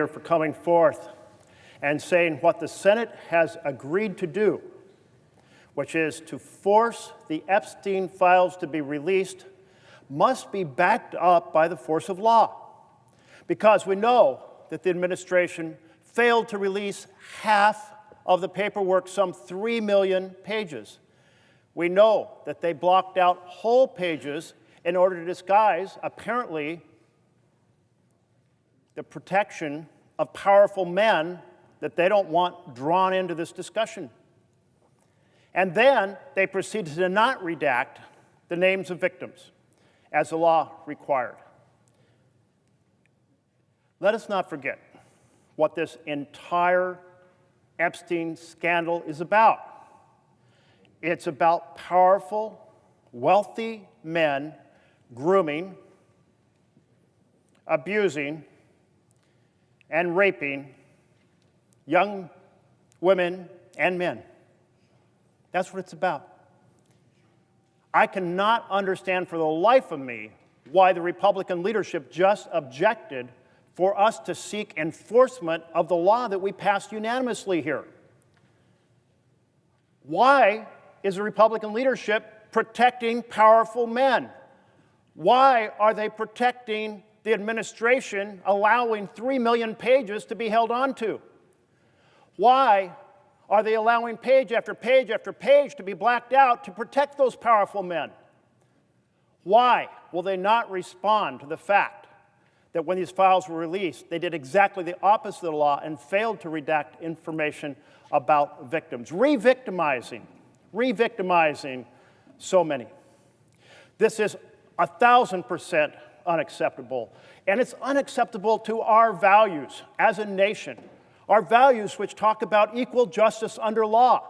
leader for coming forth and saying what the Senate has agreed to do, which is to force the Epstein Files to be released, must be backed up by the force of law. Because we know that the administration failed to release half of the paperwork, some 3 million pages. We know that they blocked out whole pages in order to disguise, apparently, the protection of powerful men that they don't want drawn into this discussion. And then they proceeded to not redact the names of victims, as the law required. Let us not forget what this entire Epstein scandal is about. It's about powerful, wealthy men grooming, abusing, and raping young women and men. That's what it's about. I cannot understand for the life of me why the Republican leadership just objected for us to seek enforcement of the law that we passed unanimously here. Why is the Republican leadership protecting powerful men? Why are they protecting the administration, allowing 3 million pages to be held onto? Why are they allowing page after page after page to be blacked out to protect those powerful men? Why will they not respond to the fact that when these files were released, they did exactly the opposite of the law and failed to redact information about victims, re-victimizing so many? This is 1,000% unacceptable, and it's unacceptable to our values as a nation, our values which talk about equal justice under law.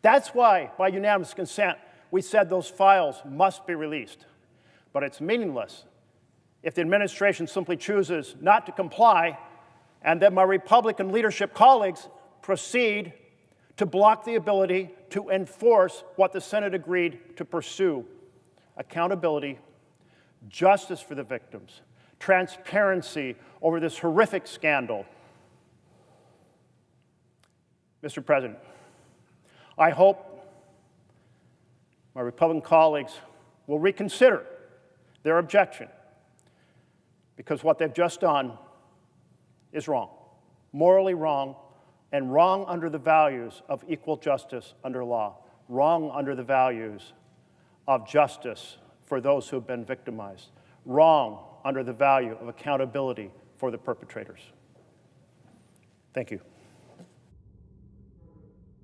That's why, by unanimous consent, we said those files must be released. But it's meaningless if the administration simply chooses not to comply, and then my Republican leadership colleagues proceed to block the ability to enforce what the Senate agreed to pursue: accountability, justice for the victims, transparency over this horrific scandal. Mr. President, I hope my Republican colleagues will reconsider their objection, because what they've just done is wrong, morally wrong, and wrong under the values of equal justice under law, wrong under the values of justice for those who have been victimized, wrong under the value of accountability for the perpetrators. Thank you.